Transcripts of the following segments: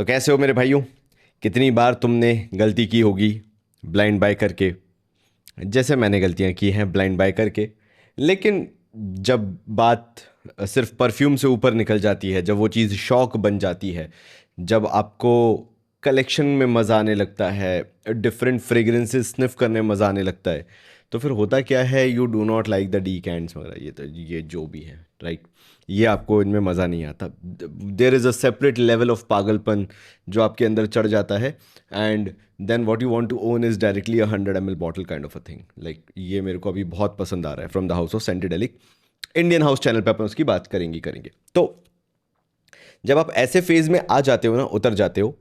तो कैसे हो मेरे भाइयों? कितनी बार तुमने गलती की होगी ब्लाइंड बाय करके, जैसे मैंने गलतियां की हैं ब्लाइंड बाय करके। लेकिन जब बात सिर्फ परफ्यूम से ऊपर निकल जाती है, जब वो चीज़ शौक बन जाती है, जब आपको कलेक्शन में मज़ा आने लगता है, डिफरेंट फ्रेग्रेंसेस स्निफ करने में मज़ा आने लगता है, तो फिर होता क्या है, you do not like the D kinds वगैरह, ये जो भी है, राइट? ये आपको इनमें मज़ा नहीं आता। There is a separate level of पागलपन जो आपके अंदर चढ़ जाता है, and then what you want to own is directly 100 ml bottle kind of a thing. Like ये मेरे को अभी बहुत पसंद आ रहा है, from the house of Scentedelic. Indian house channel पे अपन उसकी बात करेंगे। तो जब आप ऐसे फेज में आ जाते हो ना, उतर जाते हो,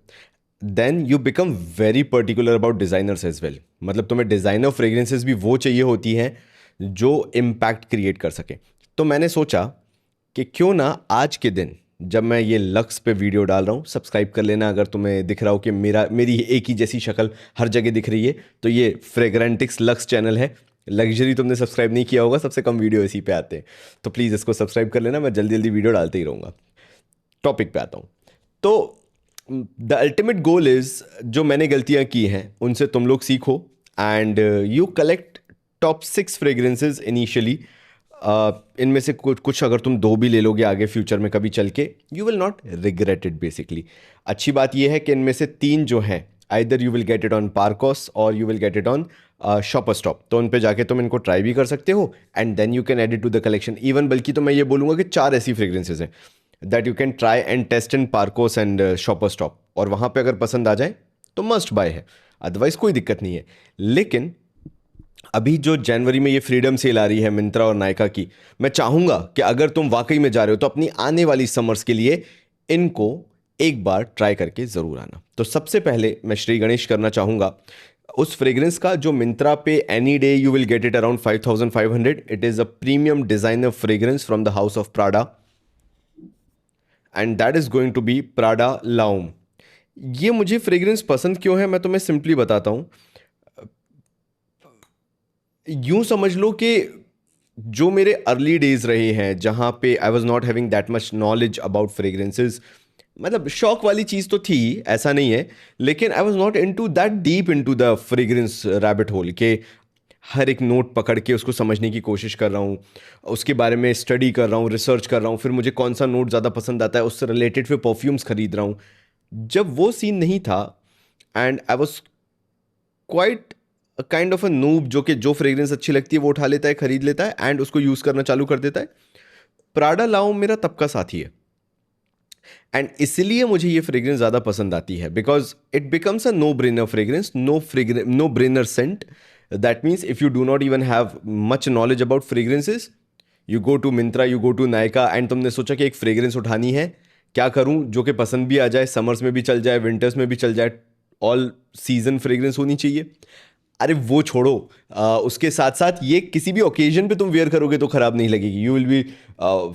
then you become very particular about designers as well. मतलब तुम्हें डिजाइनर फ्रेग्रेंसेस भी वो चाहिए होती हैं जो इम्पैक्ट क्रिएट कर सके। तो मैंने सोचा कि क्यों ना आज के दिन, जब मैं ये लक्स पे वीडियो डाल रहा हूँ, सब्सक्राइब कर लेना अगर तुम्हें दिख रहा हो कि मेरी एक ही जैसी शक्ल हर जगह दिख रही है। तो ये फ्रेग्रेंटिक्स लक्स चैनल है। लग्जरी तुमने सब्सक्राइब नहीं किया होगा, सबसे कम वीडियो इसी पे आते हैं, तो प्लीज़ इसको सब्सक्राइब कर लेना। मैं जल्दी जल्दी वीडियो डालते ही रहूँगा। टॉपिक पे आता हूँ। तो द अल्टीमेट गोल इज, जो मैंने गलतियां की हैं उनसे तुम लोग सीखो, and you collect top 6 fragrances initially. इनमें से कुछ कुछ अगर तुम दो भी ले लोगे आगे फ्यूचर में कभी चल के, you will not regret it basically. अच्छी बात यह है कि इनमें से 3 जो हैं, either you will get it on Parcos और you will get it on Shopper Stop. तो उन पे जाके तुम इनको ट्राई भी कर सकते हो, and then you can add it to the collection. Even बल्कि तो मैं ये बोलूँगा कि 4 ऐसी फ्रेग्रेंसेज हैं that you can try and test in Parcos and Shopper Stop, और वहाँ पे अगर पसंद आ जाए तो मस्ट बाय है, अदरवाइज कोई दिक्कत नहीं है। लेकिन अभी जो जनवरी में ये फ्रीडम सेल आ रही है मिंत्रा और नायका की, मैं चाहूंगा कि अगर तुम वाकई में जा रहे हो तो अपनी आने वाली समर्स के लिए इनको एक बार ट्राई करके जरूर आना। तो सबसे पहले मैं श्री गणेश करना चाहूंगा उस फ्रेग्रेंस का जो मिंत्रा पे any day you will get it around 5500। It is a premium designer fragrance from the house of Prada, and that is going to be Prada L'Homme. ये मुझे फ्रेग्रेंस पसंद क्यों है, मैं तुम्हें सिंपली बताता हूं। यूं समझ लो कि जो मेरे अर्ली डेज रहे हैं जहां पे आई was not having that much knowledge about fragrances, मतलब शौक वाली चीज तो थी, ऐसा नहीं है, लेकिन I was not in to that deep into the fragrance rabbit hole के हर एक नोट पकड़ के उसको समझने की कोशिश कर रहा हूँ, उसके बारे में स्टडी कर रहा हूँ, रिसर्च कर रहा हूँ, फिर मुझे कौन सा नोट ज़्यादा पसंद आता है उससे रिलेटेड फिर परफ्यूम्स खरीद रहा हूँ। जब वो सीन नहीं था, and I was quite kind of a noob, जो कि जो फ्रेग्रेंस अच्छी लगती है वो उठा लेता है, खरीद लेता है एंड उसको यूज़ करना चालू कर देता है। प्राडा लाओ मेरा तब का साथी है, एंड इसलिए मुझे ये फ्रेग्रेंस ज़्यादा पसंद आती है, because it becomes a no brainer fragrance, no brainer scent. That means if you do not even have much knowledge about fragrances, you go to Myntra, you go to Nykaa, and तुमने सोचा कि एक फ्रेग्रेंस उठानी है, क्या करूं जो कि पसंद भी आ जाए, समर्स में भी चल जाए, विंटर्स में भी चल जाए, ऑल सीजन फ्रेग्रेंस होनी चाहिए। अरे वो छोड़ो, उसके साथ साथ ये किसी भी ओकेजन पे तुम वेयर करोगे तो खराब नहीं लगेगी, यू विल बी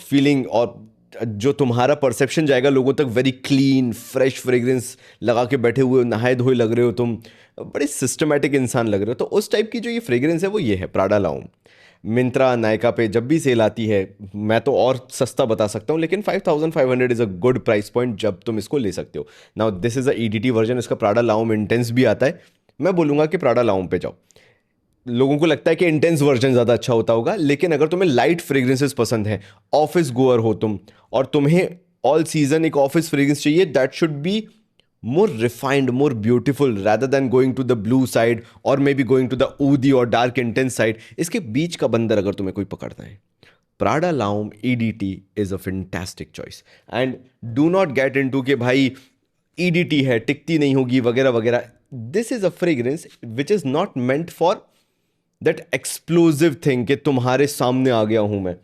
फीलिंग, और जो तुम्हारा परसेप्शन जाएगा लोगों तक, वेरी क्लीन फ्रेश फ्रेग्रेंस लगा के बैठे हुए, नहाए धोए लग रहे हो तुम, बड़े सिस्टमैटिक इंसान लग रहे हो। तो उस टाइप की जो ये फ्रेग्रेंस है वो ये है प्राडा लाउम। मिंत्रा नायका पे जब भी सेल आती है, मैं तो और सस्ता बता सकता हूँ, लेकिन 5500 is a good price point जब तुम इसको ले सकते हो। Now this is a EDT version, इसका प्राडा लाउम इंटेंस भी आता है। मैं बोलूँगा कि प्राडा लाउम पे जाओ। लोगों को लगता है कि इंटेंस वर्जन ज़्यादा अच्छा होता होगा, लेकिन अगर तुम्हें लाइट फ्रेग्रेंसेस पसंद है, ऑफिस गोअर हो तुम, और तुम्हें ऑल सीजन एक ऑफिस फ्रेग्रेंस चाहिए that should B more refined, more beautiful, rather than going to the blue side or maybe going to the ऊदी और dark intense side, इसके बीच का बंदर अगर तुम्हें कोई पकड़ना है, Prada L'Homme EDT is a fantastic choice. And do not get into कि भाई ईडीटी है टिकती नहीं होगी वगैरह वगैरह। This is a fragrance which is not meant for that explosive thing कि तुम्हारे सामने आ गया हूं मैं।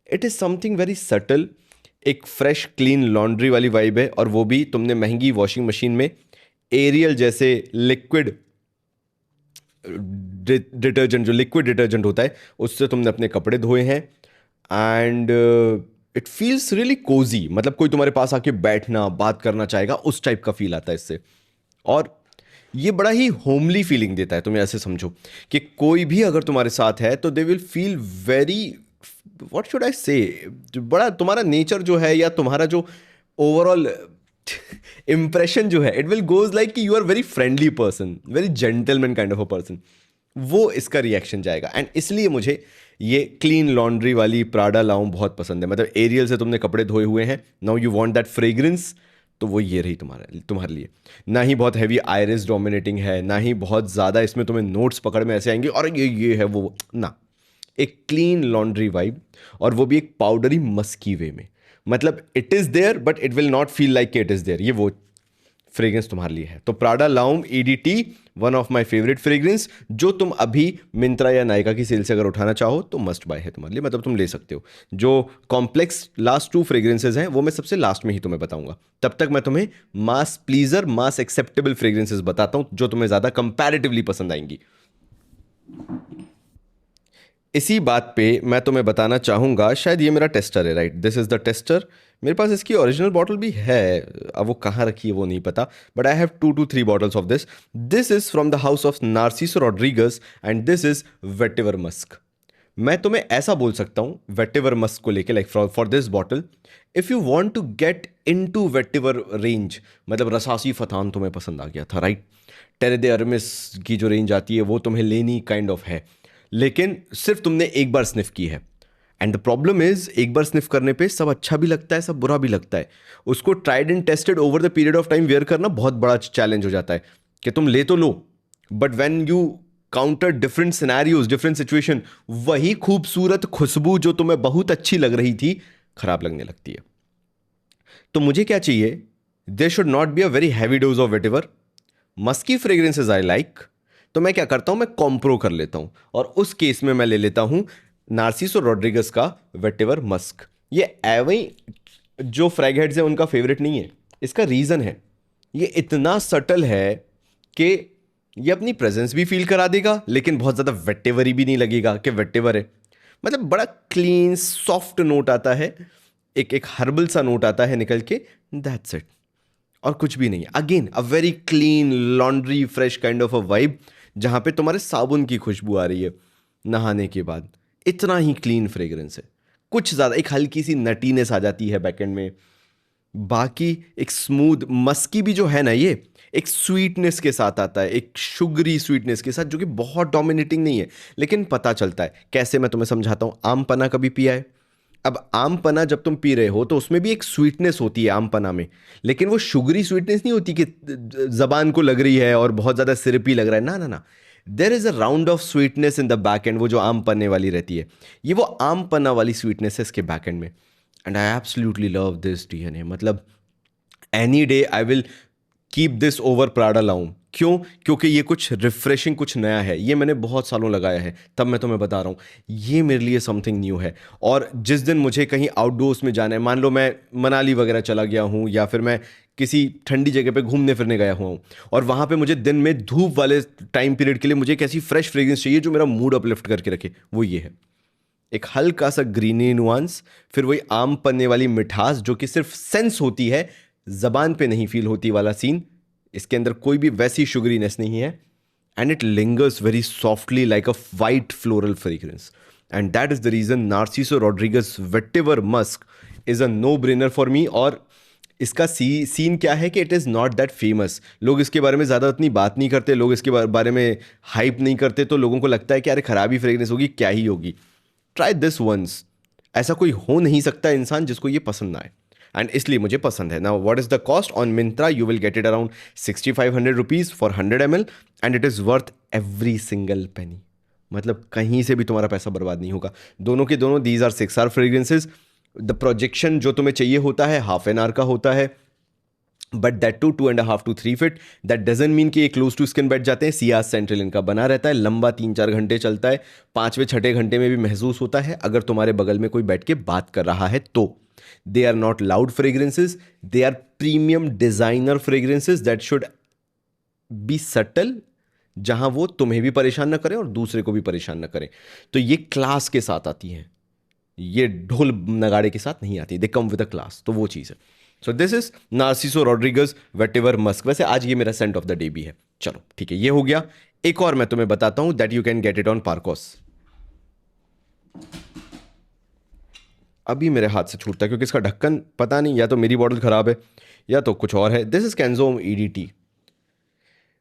It is something very subtle, एक फ्रेश क्लीन लॉन्ड्री वाली वाइब है, और वो भी तुमने महंगी वॉशिंग मशीन में एरियल जैसे लिक्विड डिटर्जेंट, जो लिक्विड डिटर्जेंट होता है, उससे तुमने अपने कपड़े धोए हैं, and it feels really cosy. मतलब कोई तुम्हारे पास आके बैठना बात करना चाहेगा, उस टाइप का फील आता है इससे। और ये बड़ा ही होमली फीलिंग देता है, तुम्हें ऐसे समझो कि कोई भी अगर तुम्हारे साथ है तो they will feel very, what should I से, बड़ा तुम्हारा नेचर जो है या तुम्हारा जो ओवरऑल इम्प्रेशन जो है इट विल गोज लाइक कि you are very friendly person, very gentleman kind of a person, वो इसका रिएक्शन जाएगा। एंड इसलिए मुझे ये क्लीन लॉन्ड्री वाली प्राडा लाउम बहुत पसंद है। मतलब एरियल से तुमने कपड़े धोए हुए हैं, now you want that fragrance, तो वो ये रही तुम्हारे लिए। ना ही बहुत हैवी आयरिस डोमिनेटिंग है, ना ही बहुत ज़्यादा इसमें तुम्हें नोट्स पकड़ में ऐसे आएंगे और ये है वो ना, एक क्लीन लॉन्ड्री वाइब, और वो भी एक पाउडरी मस्की वे में। मतलब it is there but it will not feel like it is there, ये वो फ्रेग्रेंस तुम्हारे लिए है। तो Prada L'Homme EDT, one of my favourite fragrance, जो तुम अभी मिंत्रा या नायका की सेल से अगर उठाना चाहो तो मस्ट बाय है तुम्हारे लिए। मतलब तुम ले सकते हो। जो कॉम्प्लेक्स लास्ट 2 फ्रेग्रेंसेज हैं वो मैं सबसे लास्ट में ही तुम्हें बताऊंगा। तब तक मैं तुम्हें मास प्लीजर, मास एक्सेप्टेबल फ्रेग्रेंसेज बताता हूं जो तुम्हें ज़्यादा कंपैरेटिवली पसंद आएंगी। इसी बात पे मैं तुम्हें बताना चाहूँगा, शायद ये मेरा टेस्टर है, right, this is the tester. मेरे पास इसकी ओरिजिनल बॉटल भी है, अब वो कहाँ रखी है वो नहीं पता, but I have 2 to 3 bottles of this. This is from the house of Narciso Rodriguez and this is vetiver musk. मैं तुम्हें ऐसा बोल सकता हूँ वेटिवर मस्क को लेके, like for this bottle, if you want to get into vetiver range, मतलब Rasasi फथान तुम्हें पसंद आ गया था, राइट, टेरे दे अरमिस की जो रेंज आती है वो तुम्हें लेनी काइंड ऑफ है, लेकिन सिर्फ तुमने एक बार स्निफ की है। एंड द प्रॉब्लम इज, एक बार स्निफ करने पे सब अच्छा भी लगता है, सब बुरा भी लगता है। उसको tried and tested over the period of time wear करना बहुत बड़ा चैलेंज हो जाता है कि तुम ले तो लो, but when you counter different scenarios, different situation, वही खूबसूरत खुशबू जो तुम्हें बहुत अच्छी लग रही थी खराब लगने लगती है। तो मुझे क्या चाहिए, there should not be a very heavy dose of vetiver musky fragrances I like. तो मैं क्या करता हूं, मैं कॉम्प्रो कर लेता हूं, और उस केस में मैं ले लेता हूं नार्सिसो रॉड्रिगस का वेटिवर मस्क। ये एवं जो फ्रैग हेड्स हैं उनका फेवरेट नहीं है। इसका रीज़न है, ये इतना सटल है कि ये अपनी प्रेजेंस भी फील करा देगा, लेकिन बहुत ज़्यादा वेटिवरी भी नहीं लगेगा कि वेटिवर है। मतलब बड़ा क्लीन सॉफ्ट नोट आता है, एक एक हर्बल सा नोट आता है निकल के, दैट्स इट, और कुछ भी नहीं है। Again a very clean laundry fresh kind of a vibe, जहाँ पे तुम्हारे साबुन की खुशबू आ रही है नहाने के बाद। इतना ही क्लीन फ्रेग्रेंस है, कुछ ज़्यादा, एक हल्की सी नटीनेस आ जाती है बैकएंड में, बाकी एक स्मूथ मस्की भी जो है ना, ये एक स्वीटनेस के साथ आता है, एक शुगरी स्वीटनेस के साथ, जो कि बहुत डोमिनेटिंग नहीं है, लेकिन पता चलता है। कैसे, मैं तुम्हें समझाता हूँ। आम पन्ना कभी पिया है? अब आम पन्ना जब तुम पी रहे हो तो उसमें भी एक स्वीटनेस होती है आम पन्ना में, लेकिन वो शुगरी स्वीटनेस नहीं होती कि जबान को लग रही है और बहुत ज़्यादा सिरपी लग रहा है, ना ना ना। देर is a round of sweetness in the back and, वो जो आम पन्ने वाली रहती है, ये वो आम पन्ना वाली स्वीटनेस है इसके बैक एंड में। And I absolutely love this DNA. मतलब any day I will keep this over Prada L'Homme. क्यों? क्योंकि ये कुछ रिफ्रेशिंग, कुछ नया है। ये मैंने बहुत सालों लगाया है, तब मैं तुम्हें बता रहा हूँ, ये मेरे लिए समथिंग न्यू है। और जिस दिन मुझे कहीं आउटडोर्स में जाना है, मान लो मैं मनाली वगैरह चला गया हूँ, या फिर मैं किसी ठंडी जगह पे घूमने फिरने गया हुआ हूँ, और वहाँ पे मुझे दिन में धूप वाले टाइम पीरियड के लिए मुझे एक ऐसी फ्रेश फ्रेग्रेंस चाहिए जो मेरा मूड अपलिफ्ट करके रखे, वो ये है। एक हल्का सा ग्रीनी नुआंस, फिर वही आम पन्ने वाली मिठास जो कि सिर्फ सेंस होती है, जबान पे नहीं फील होती वाला सीन। इसके अंदर कोई भी वैसी शुगरीनेस नहीं है, and it lingers very softly like a white floral fragrance. And that is the reason Narciso Rodriguez vetiver musk is a no brainer for me. और इसका सीन क्या है कि it is not that famous. लोग इसके बारे में ज़्यादा उतनी बात नहीं करते, लोग इसके बारे में हाइप नहीं करते, तो लोगों को लगता है कि अरे खराब ही फ्रेग्रेंस होगी, क्या ही होगी। Try this once. ऐसा कोई हो नहीं सकता इंसान जिसको ये पसंद ना आए, एंड इसलिए मुझे पसंद है। Now what is the cost on Myntra? You will get it around 6500 rupees for 100 ml and it is worth every single penny. मतलब कहीं से भी तुम्हारा पैसा बर्बाद नहीं होगा। दोनों के दोनों these are 6R fragrances. The projection जो तुम्हें चाहिए होता है हाफ एन आवर का होता है, but that too 2.5 to 3 feet। That doesn't mean कि ये क्लोज टू स्किन बैठ जाते हैं। सियाज सेंट्रल इनका बना रहता है, लंबा 3-4 घंटे चलता है, 5वें-6ठे घंटे में भी महसूस होता है अगर तुम्हारे बगल में कोई बैठ के बात कर रहा है तो। They are not loud fragrances, they are premium designer fragrances that should be subtle, जहां वो तुम्हें भी परेशान ना करें और दूसरे को भी परेशान ना करें। तो ये क्लास के साथ आती हैं, ये ढोल नगाड़े के साथ नहीं आती, दे कम विद अ क्लास। तो वो चीज़ है। So this is Narciso Rodriguez vetiver musk. वैसे आज ये मेरा सेंट ऑफ द डे भी है। चलो ठीक है, ये हो गया। एक और मैं तुम्हें बताता हूं that you can get it on Parcos. अभी मेरे हाथ से छूटता है क्योंकि इसका ढक्कन पता नहीं, या तो मेरी बॉटल खराब है या तो कुछ और है। This is Kenzo Homme EDT.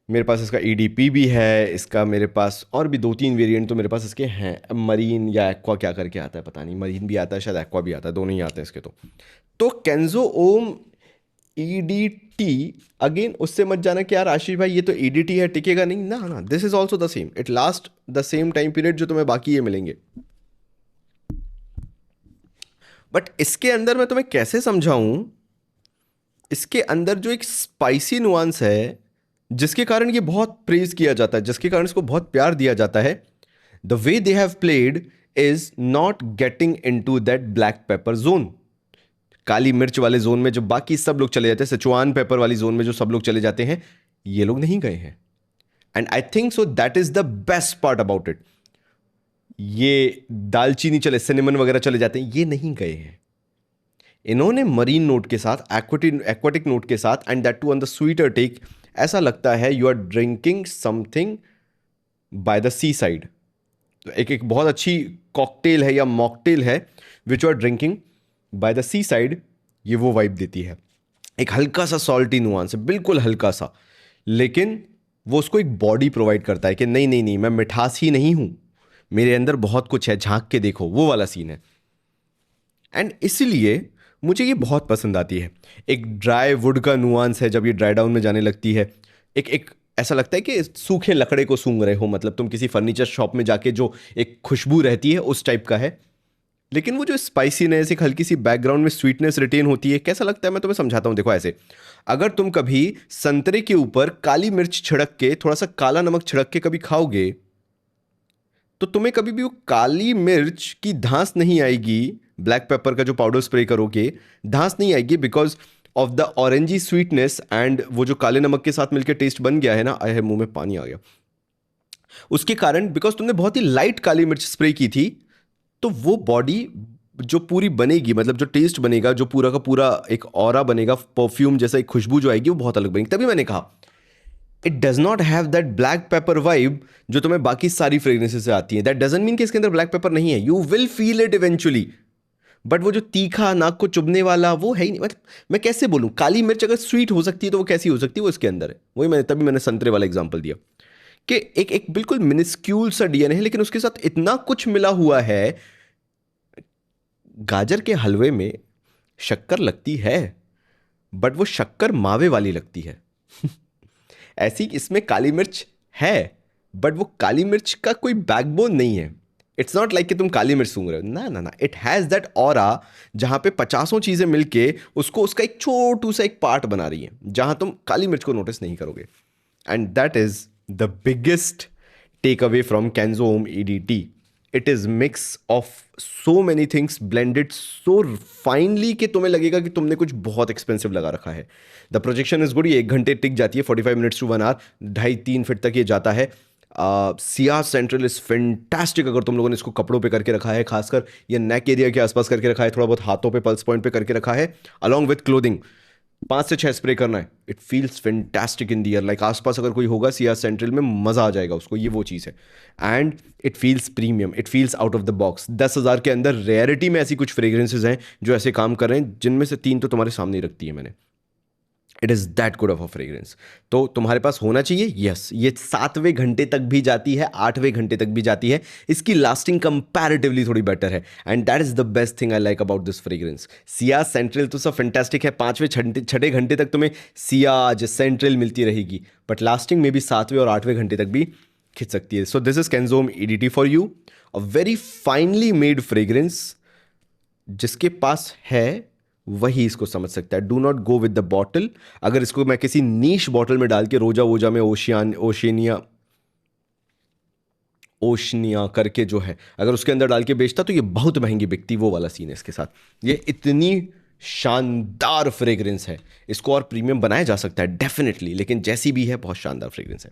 मेरे पास इसका ईडीपी भी है, इसका मेरे पास और भी 2-3 वेरिएंट तो मेरे पास इसके हैं। मरीन या एक्वा क्या करके आता है पता नहीं, मरीन भी आता है शायद, एक्वा भी आता है, दोनों ही आते हैं इसके। तो कैंजो ओम ईडीटी, अगेन उससे मत जाना कि यार आशीष भाई ये तो ईडीटी है, टिकेगा नहीं, ना ना, this is also the same, it last the same time period जो तुम्हें बाकी ये मिलेंगे। बट इसके अंदर मैं तुम्हें कैसे समझाऊं, इसके अंदर जो एक स्पाइसी नुआंस है जिसके कारण ये बहुत प्रेज किया जाता है, जिसके कारण इसको बहुत प्यार दिया जाता है, the way they have played is not getting in to that black pepper zone. काली मिर्च वाले जोन में जो बाकी सब लोग चले जाते हैं, सिचुआन पेपर वाली जोन में जो सब लोग चले जाते हैं, ये लोग नहीं गए हैं। And I think so that is the best part about it. ये दालचीनी चले, सिनेमन वगैरह चले जाते हैं, ये नहीं गए हैं। इन्होंने मरीन नोट के साथ, एक्वाटिक नोट के साथ, and that too on the sweeter take, ऐसा लगता है you are drinking something by the sea side. एक एक बहुत अच्छी कॉकटेल है या मॉकटेल है which you are drinking by the sea side, ये वो वाइब देती है। एक हल्का सा सॉल्टी नुआंस है, बिल्कुल हल्का सा, लेकिन वो उसको एक बॉडी प्रोवाइड करता है कि नहीं नहीं नहीं, मैं मिठास ही नहीं हूं, मेरे अंदर बहुत कुछ है, झांक के देखो, वो वाला सीन है। एंड इसीलिए मुझे ये बहुत पसंद आती है। एक ड्राई वुड का नुआंस है जब ये ड्राई डाउन में जाने लगती है। एक एक ऐसा लगता है कि सूखे लकड़े को सूंघ रहे हो, मतलब तुम किसी फर्नीचर शॉप में जाके जो एक खुशबू रहती है उस टाइप का है। लेकिन वो जो स्पाइसीनेस, एक हल्की सी बैकग्राउंड में स्वीटनेस रिटेन होती है, कैसा लगता है मैं तुम्हें समझाता हूँ। देखो ऐसे, अगर तुम कभी संतरे के ऊपर काली मिर्च छिड़क के, थोड़ा सा काला नमक छिड़क के कभी खाओगे, तो तुम्हें कभी भी वो काली मिर्च की धांस नहीं आएगी। ब्लैक पेपर का जो पाउडर स्प्रे करोगे, धांस नहीं आएगी, because of the orangey sweetness, and वो जो काले नमक के साथ मिलकर टेस्ट बन गया है ना, आए मुंह में पानी आ गया उसके कारण, बिकॉज तुमने बहुत ही लाइट काली मिर्च स्प्रे की थी। तो वो बॉडी जो पूरी बनेगी, मतलब जो टेस्ट बनेगा, जो पूरा का पूरा एक ऑरा बनेगा, परफ्यूम जैसा एक खुशबू जो आएगी, वो बहुत अलग बनेगी। तभी मैंने कहा it does not have that black paper vibe जो तुम्हें बाकी सारी फ्रेग्रेंसेस से आती है। दैट डजंट मीन कि इसके अंदर ब्लैक पेपर नहीं है, you will feel it eventually, but वो जो तीखा नाक को चुभने वाला वो है ही नहीं। मतलब मैं कैसे बोलूं, काली मिर्च अगर स्वीट हो सकती है तो वो कैसी हो सकती है, वो इसके अंदर है। वही मैंने तभी मैंने संतरे वाला एग्जांपल दिया कि एक एक बिल्कुल मिनिस्क्यूल सा डीएनए है, लेकिन उसके साथ इतना कुछ मिला हुआ है। गाजर के हलवे में शक्कर लगती है, बट वो शक्कर मावे वाली लगती है। ऐसी इसमें काली मिर्च है, बट वो काली मिर्च का कोई बैकबोन नहीं है। इट्स नॉट लाइक कि तुम काली मिर्च सूंघ रहे हो, ना ना ना, इट हैज़ दैट ऑरा जहां पे 50 चीज़ें मिलके उसको, उसका एक छोटू सा एक पार्ट बना रही है, जहां तुम काली मिर्च को नोटिस नहीं करोगे। And that is the biggest take away from Kenzo Homme EDT. It is mix of so many things blended so finely कि तुम्हें लगेगा कि तुमने कुछ बहुत एक्सपेंसिव लगा रखा है। द प्रोजेक्शन इज गुड, ये 1 घंटे टिक जाती है, 45 मिनट्स टू 1 आवर, 2.5-3 फीट तक ये जाता है। Siya central is fantastic. अगर तुम लोगों ने इसको कपड़ों पे करके रखा है, खासकर ये नेक एरिया के आसपास करके रखा है, थोड़ा बहुत हाथों पे पल्स पॉइंट पे करके रखा है, अलॉन्ग विथ क्लोथिंग, 5 से 6 स्प्रे करना है, it feels fantastic in the year. Like आसपास अगर कोई होगा सिया सेंट्रल में, मजा आ जाएगा उसको, ये वो चीज़ है। And it feels premium, it feels out of the box. 10,000 के अंदर रेयरिटी में ऐसी कुछ फ्रेग्रेंसेज हैं जो ऐसे काम कर रहे हैं, जिनमें से 3 तो तुम्हारे सामने ही रखती है मैंने। It is that good of a fragrance, तो तुम्हारे पास होना चाहिए। यस, ये 7वें घंटे तक भी जाती है, 8वें घंटे तक भी जाती है। इसकी लास्टिंग कंपैरेटिवली थोड़ी बेटर है, and that is the best thing I like about this fragrance. Siya central तो सब फैंटास्टिक है, 5वें 6ठे घंटे तक तुम्हें सियाज सेंट्रल मिलती रहेगी, बट लास्टिंग में भी 7वें और 8वें घंटे तक भी खिंच सकती है। So this is Kenzo Homme EDT for you, a very finely made fragrance. जिसके पास है वही इसको समझ सकता है। Do not go with the bottle. अगर इसको मैं किसी नीश बॉटल में डाल के, रोजा वोजा में ओशनिया करके जो है, अगर उसके अंदर डाल के बेचता तो ये बहुत महंगी बिकती, वो वाला सीन है इसके साथ। ये इतनी शानदार फ्रेग्रेंस है, इसको और प्रीमियम बनाया जा सकता है डेफिनेटली, लेकिन जैसी भी है बहुत शानदार फ्रेग्रेंस है।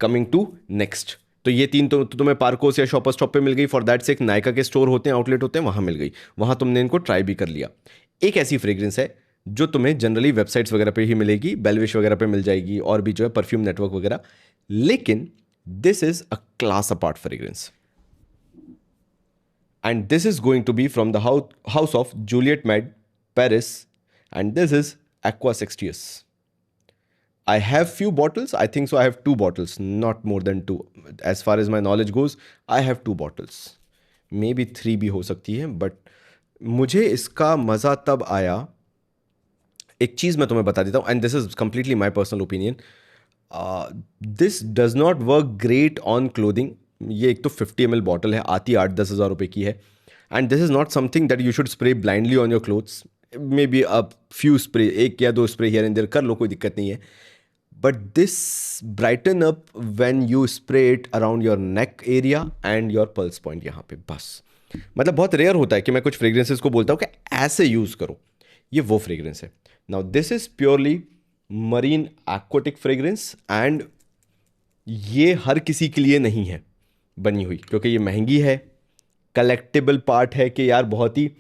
कमिंग टू नेक्स्ट, तो ये 3 तो तुम्हें पार्कोस या शॉपर स्टॉप पे मिल गई। फॉर दैट से एक नायका के स्टोर होते हैं, आउटलेट होते हैं, वहां मिल गई, वहां तुमने इनको ट्राई भी कर लिया। एक ऐसी फ्रेग्रेंस है जो तुम्हें जनरली वेबसाइट्स वगैरह पे ही मिलेगी, बेलविश वगैरह पे मिल जाएगी, और भी जो है परफ्यूम नेटवर्क वगैरह, लेकिन this is a class apart fragrance, and this is going to be from the house of Juliette mad Paris, and this is Aqua Sextius. I have few bottles. I think so. I have 2 bottles, not more than 2. As far as my knowledge goes, I have 2 bottles. Maybe 3 भी हो सकती है, but मुझे इसका मज़ा तब आया. एक चीज़ मैं तुम्हें बता देता हूँ, and this is completely my personal opinion. This does not work great on clothing. ये एक तो 50 ml बॉटल है, आती 8-10 हज़ार रुपये की है. And this is not something that you should spray blindly on your clothes. May be a few spray, 1 या 2 स्प्रे हियर एंड देयर कर लो, कोई दिक्कत नहीं है. But this brighten up when you spray it around your neck area and your pulse point यहाँ पे, बस. मतलब बहुत रेयर होता है कि मैं कुछ फ्रेग्रेंसेस को बोलता हूँ कि ऐसे यूज़ करो. ये वो फ्रेग्रेंस है. Now this is purely marine aquatic fragrance, and ये हर किसी के लिए नहीं है बनी हुई, क्योंकि ये महंगी है. कलेक्टेबल पार्ट है कि यार बहुत ही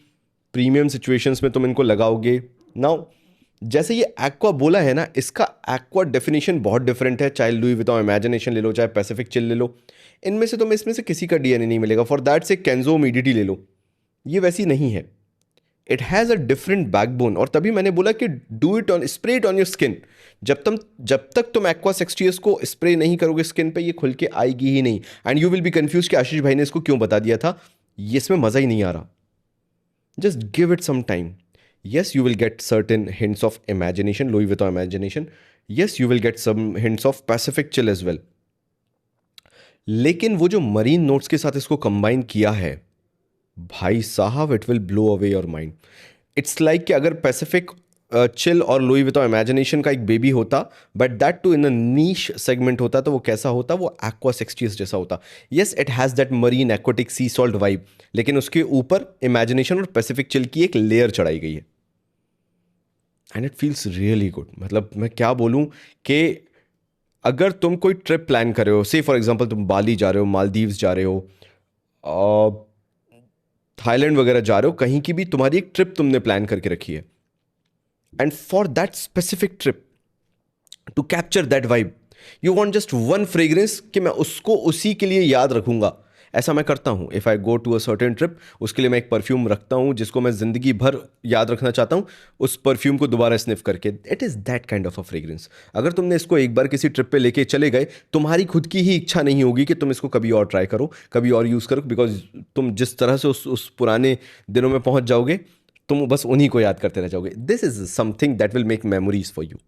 प्रीमियम सिचुएशंस में तुम इनको लगाओगे. नाउ जैसे ये एक्वा बोला है ना, इसका एक्वा डेफिनेशन बहुत डिफरेंट है. चाहे लुई विटॉन इमेजिनेशन ले लो, चाहे पैसिफिक चिल ले लो, इनमें से तुम्हें इसमें से किसी का डीएनए नहीं मिलेगा. फॉर दैट से केंजो ह्यूमिडिटी ले लो, ये वैसी नहीं है. It has a different backbone. और तभी मैंने बोला कि do it on, spray it on your skin. जब तक तुम एक्वा सेक्सटियस को स्प्रे नहीं करोगे स्किन पे, ये खुल के आएगी ही नहीं. And you will be confuse कि आशीष भाई ने इसको क्यों बता दिया था. ये इसमें मज़ा ही नहीं आ रहा. Just give it some time. Yes, you will get certain hints of imagination, Louis Vuitton imagination. Yes, you will get some hints of Pacific chill as well. लेकिन वो जो मरीन नोट्स के साथ इसको कंबाइन किया है, भाई साहब, it will blow away your mind. It's like कि अगर पैसिफिक चिल और लुई विटॉन इमेजिनेशन का एक बेबी होता, but that too in a niche segment होता, तो वो कैसा होता? वो एक्वा सेक्सटियस जैसा होता. Yes, it has that marine aquatic C salt vibe, लेकिन उसके ऊपर इमेजिनेशन और पैसिफिक चिल की एक लेयर चढ़ाई गई है. And it feels really good. मतलब मैं क्या बोलूँ कि अगर तुम कोई ट्रिप प्लान कर रहे हो, से फॉर एग्जांपल तुम बाली जा रहे हो, मालदीव्स जा रहे हो, थाईलैंड वगैरह जा रहे हो, कहीं की भी तुम्हारी एक ट्रिप तुमने प्लान करके रखी है, and for that specific trip to capture that vibe, you want just one fragrance कि मैं उसको उसी के लिए याद रखूंगा. ऐसा मैं करता हूँ. If I go to a certain trip, उसके लिए मैं एक परफ्यूम रखता हूँ जिसको मैं ज़िंदगी भर याद रखना चाहता हूँ, उस परफ्यूम को दोबारा स्निफ करके. It is that kind of a fragrance. अगर तुमने इसको एक बार किसी ट्रिप पे लेके चले गए, तुम्हारी खुद की ही इच्छा नहीं होगी कि तुम इसको कभी और ट्राई करो, कभी और यूज़ करो, बिकॉज तुम जिस तरह से उस पुराने दिनों में पहुँच जाओगे, तुम बस उन्हीं को याद करते रह जाओगे. This is something that will make memories for you.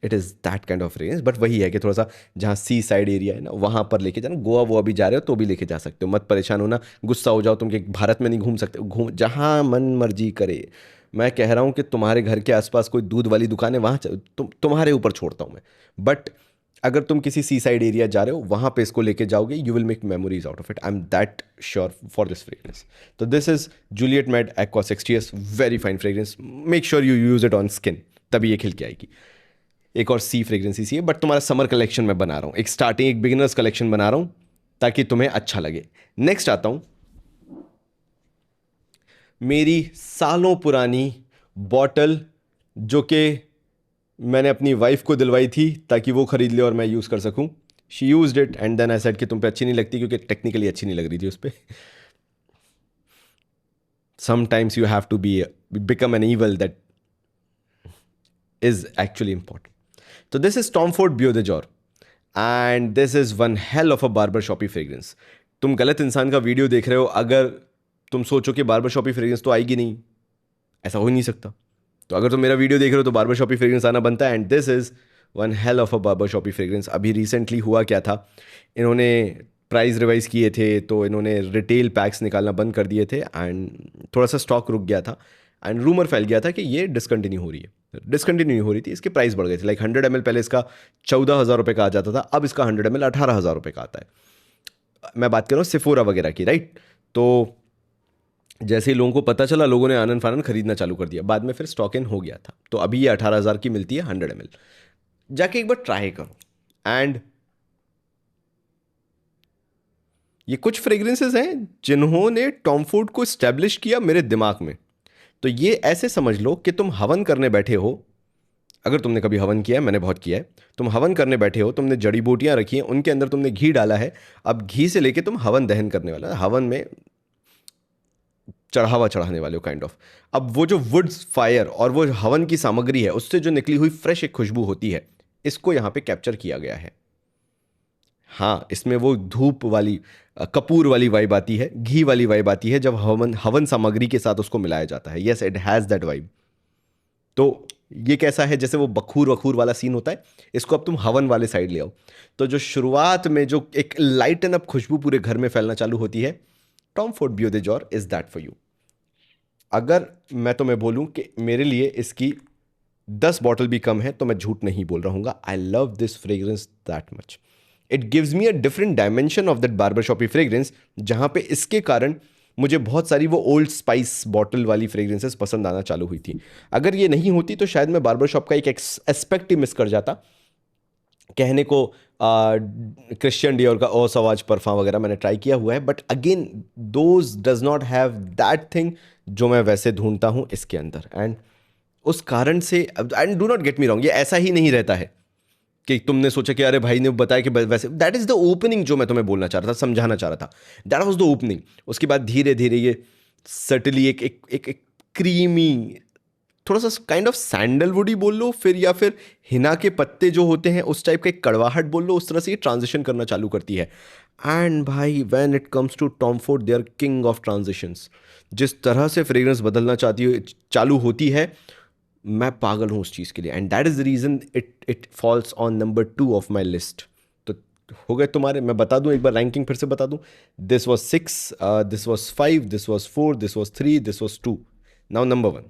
It is that kind of fragrance. But वही है कि थोड़ा सा जहाँ सी साइड एरिया है ना, वहाँ पर लेके जाना. गोवा वो अभी जा रहे हो तो भी लेके जा सकते हो, मत परेशान होना, गुस्सा हो जाओ तुम कि भारत में नहीं घूम सकते. घूम जहाँ मन मर्जी करे. मैं कह रहा हूँ कि तुम्हारे घर के आसपास कोई दूध वाली दुकान है, वहाँ तुम्हारे ऊपर छोड़ता हूँ मैं. बट अगर तुम किसी सी साइड एरिया जा रहे हो, वहाँ पे इसको लेके जाओगे, you will make memories out of it. I am that sure for this fragrance. तो this is Jul et Mad Aqua Sextius, very fine fragrance. Make sure you use it on skin, तभी ये खिल के आएगी. एक और सी फ्रेग्रेंस इसी है, बट तुम्हारा समर कलेक्शन मैं बना रहा हूँ. एक स्टार्टिंग, एक बिगिनर्स कलेक्शन बना रहा हूँ ताकि तुम्हें अच्छा लगे. नेक्स्ट आता हूँ, मेरी सालों पुरानी बॉटल, जो कि मैंने अपनी वाइफ को दिलवाई थी ताकि वो खरीद ले और मैं यूज़ कर सकूँ. She used it and then I said कि तुम पे अच्छी नहीं लगती, क्योंकि टेक्निकली अच्छी नहीं लग रही थी उस पर. Sometimes you have to become an evil that is actually important. So this is Tom Ford Bio de Jour, and this is one hell of a barber shoppy fragrance. तुम गलत इंसान का वीडियो देख रहे हो अगर तुम सोचो कि बार्बर शॉपी फ्रेग्रेंस तो आएगी नहीं. ऐसा हो ही नहीं सकता. तो अगर तुम मेरा वीडियो देख रहे हो तो बार्बर शॉपी फ्रेग्रेंस आना बनता है. And this is one hell of a barber shoppy fragrance. अभी रिसेंटली हुआ क्या था, इन्होंने प्राइस रिवाइज किए थे, तो इन्होंने रिटेल पैक्स निकालना बंद कर दिए थे, एंड थोड़ा सा स्टॉक रुक गया था, एंड रूमर फैल गया था कि ये डिसकंटिन्यू हो रही है. डिसकंटिन्यू नहीं हो रही थी, इसके प्राइस बढ़ गए थे. लाइक 100 ml पहले इसका 14,000 रुपये का आ जाता था, अब इसका 100 ml 18,000 रुपये का आता है. मैं बात कर रहा हूँ सिफोरा वगैरह की, राइट. तो जैसे ही लोगों को पता चला, लोगों ने आनंद फानन खरीदना चालू कर दिया. बाद में फिर स्टॉक इन हो गया था, तो अभी ये 18,000 की मिलती है 100 ml. जाके एक बार ट्राई करो. एंड ये कुछ फ्रेग्रेंसेस हैं जिन्होंने टॉम फोर्ड को इस्टेब्लिश किया मेरे दिमाग में. तो ये ऐसे समझ लो कि तुम हवन करने बैठे हो. अगर तुमने कभी हवन किया है, मैंने बहुत किया है. तुम हवन करने बैठे हो, तुमने जड़ी बूटियां रखी हैं, उनके अंदर तुमने घी डाला है. अब घी से लेके तुम हवन दहन करने वाला. हवन में चढ़ावा चढ़ाने वाले हो काइंड ऑफ। अब वो जो वुड्स फायर और वो हवन की सामग्री है उससे जो निकली हुई फ्रेश एक खुशबू होती है, इसको यहाँ पे कैप्चर किया गया है। हाँ, इसमें वो धूप वाली कपूर वाली वाइब आती है, घी वाली वाइब आती है जब हवन हवन सामग्री के साथ उसको मिलाया जाता है। Yes, it has that vibe. तो ये कैसा है, जैसे वो बखूर वखूर वाला सीन होता है, इसको अब तुम हवन वाले साइड ले आओ। तो जो शुरुआत में जो एक लाइटन अप खुशबू पूरे घर में फैलना चालू होती है, Tom Ford Beau de Jour is that for you. अगर मैं तुम्हें बोलूं कि मेरे लिए इसकी 10 बॉटल भी कम है तो मैं झूठ नहीं बोल रहूंगा। I love this fragrance that much. It gives me a different dimension of that barber shoppy fragrance, जहां पे इसके कारण मुझे बहुत सारी वो ओल्ड स्पाइस बॉटल वाली फ्रेग्रेंसेस पसंद आना चालू हुई थी। अगर ये नहीं होती तो शायद मैं बार्बर शॉप का एक एस्पेक्ट ही मिस कर जाता। कहने को क्रिश्चियन डियोर का ओ सवाज परफा वगैरह मैंने ट्राई किया हुआ है, but again those does not have that thing जो मैं वैसे ढूंढता हूँ इसके अंदर। एंड उस कारण से, and do not get me wrong, ये ऐसा ही नहीं रहता है कि तुमने सोचा कि अरे भाई ने बताया कि वैसे। दैट इज द ओपनिंग जो मैं तुम्हें बोलना चाह रहा था, समझाना चाह रहा था। That was the opening. उसके बाद धीरे धीरे ये सटली एक क्रीमी, थोड़ा सा काइंड ऑफ सैंडलवुड ही बोल लो फिर, या फिर हिना के पत्ते जो होते हैं उस टाइप का एक कड़वाहट बोल लो, उस तरह से ये ट्रांजिशन करना चालू करती है। एंड भाई when it comes to Tom Ford, they are king of transitions. जिस तरह से फ्रेग्रेंस बदलना चाहती है चालू होती है, मैं पागल हूँ उस चीज़ के लिए। And that is the reason it falls on number 2 of my list. तो हो गए तुम्हारे, मैं बता दूँ एक बार रैंकिंग फिर से बता दूँ। This was 6, this was 5, this was 4, this was 3, this was 2, now number 1।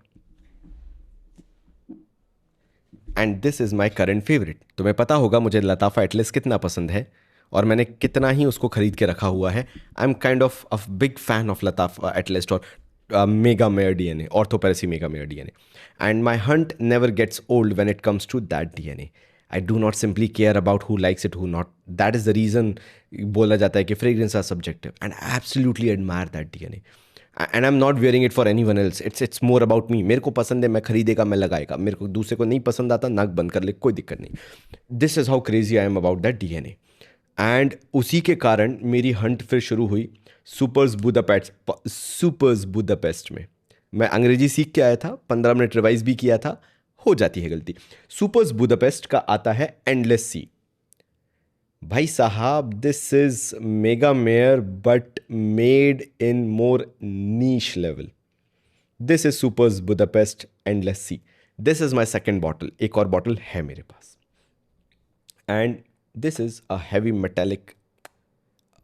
And this is my current favourite. तुम्हें पता होगा मुझे लताफ़ा एटलस कितना पसंद है और मैंने कितना ही उसको खरीद के रखा हुआ है। I am kind of big fan of Lattafa Atlas और Megamare DNA, Orto Parisi Megamare DNA, and my hunt never gets old when it comes to that DNA. I do not simply care about who likes it, who not. That is the reason बोला जाता है कि fragrance are subjective, and I absolutely admire that DNA. And I'm not wearing it for anyone else. It's more about me. मेरे को पसंद है, मैं खरीदेगा, मैं लगाएगा। मेरे को दूसरे को नहीं पसंद आता, नाक बंद कर ले, कोई दिक्कत नहीं। This is how crazy I am about that DNA. And उसी के कारण मेरी हंट फिर शुरू हुई सुपर्स बुदापेस्ट में। मैं अंग्रेजी सीख के आया था, 15 मिनट रिवाइज भी किया था, हो जाती है गलती। सुपर्स बुदापेस्ट का आता है एंडलेस सी। भाई साहब, this is Megamare but made in more niche level. This is Superz Budapest endless Sea. This is my second bottle. एक और बॉटल है मेरे पास। And this is a heavy metallic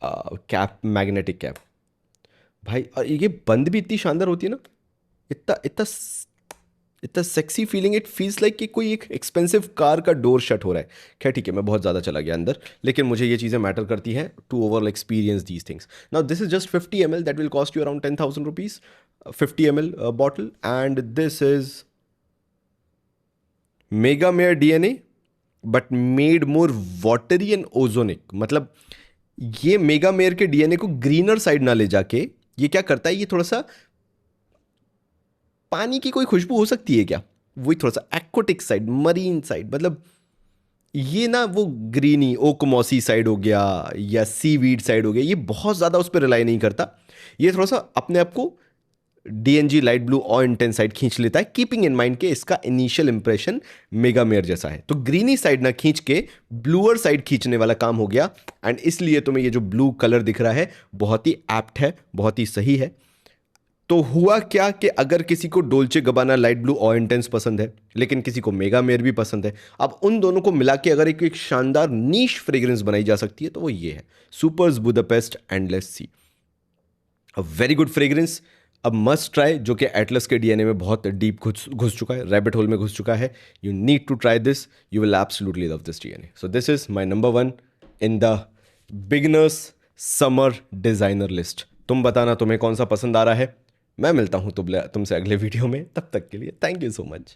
cap, magnetic cap. भाई, और ये बंद भी इतनी शानदार होती है ना, इतना इतना इतना sexy feeling. It feels like कि कोई एक एक्सपेंसिव कार का डोर शट हो रहा है। खैर ठीक है, मैं बहुत ज़्यादा चला गया अंदर, लेकिन मुझे ये चीज़ें मैटर करती हैं to overall experience these things. Now this is just 50 ml that will cost you around 10,000 rupees, 50 ml bottle. And this is Megamare DNA but made more watery and ozonic. मतलब ये Megamare के DNA को greener side ना ले जाके ये क्या करता है, ये थोड़ा सा पानी की कोई खुशबू हो सकती है क्या, वही थोड़ा सा एक्वाटिक साइड, मरीन साइड। मतलब ये ना वो ग्रीनी ओकमोसी साइड हो गया या सीवीड साइड हो गया, ये बहुत ज़्यादा उस पर रिलाई नहीं करता। ये थोड़ा सा अपने आप को DNG लाइट ब्लू और इंटेंस साइड खींच लेता है, कीपिंग इन माइंड के इसका इनिशियल इंप्रेशन मेगा मेयर जैसा है। तो ग्रीनी साइड ना खींच के ब्लूअर साइड खींचने वाला काम हो गया। एंड इसलिए तुम्हें ये जो ब्लू कलर दिख रहा है बहुत ही एप्ट है, बहुत ही सही है। तो हुआ क्या कि अगर किसी को डोल्चे गबाना लाइट ब्लू और इंटेंस पसंद है, लेकिन किसी को मेगा मेयर भी पसंद है, अब उन दोनों को मिला के अगर एक शानदार नीश फ्रेग्रेंस बनाई जा सकती है तो वो ये है सुपर्स Budapest endless sea. A very good fragrance, अब मस्ट ट्राई, जो कि एटलस के DNA में बहुत डीप घुस चुका है, रैबिट होल में घुस चुका है। You need to try this, you will absolutely love this DNA। So this is my number 1 in the beginners summer designer list. तुम बताना तुम्हें कौन सा पसंद आ रहा है। मैं मिलता हूँ तुमसे अगले वीडियो में, तब तक के लिए थैंक यू सो मच।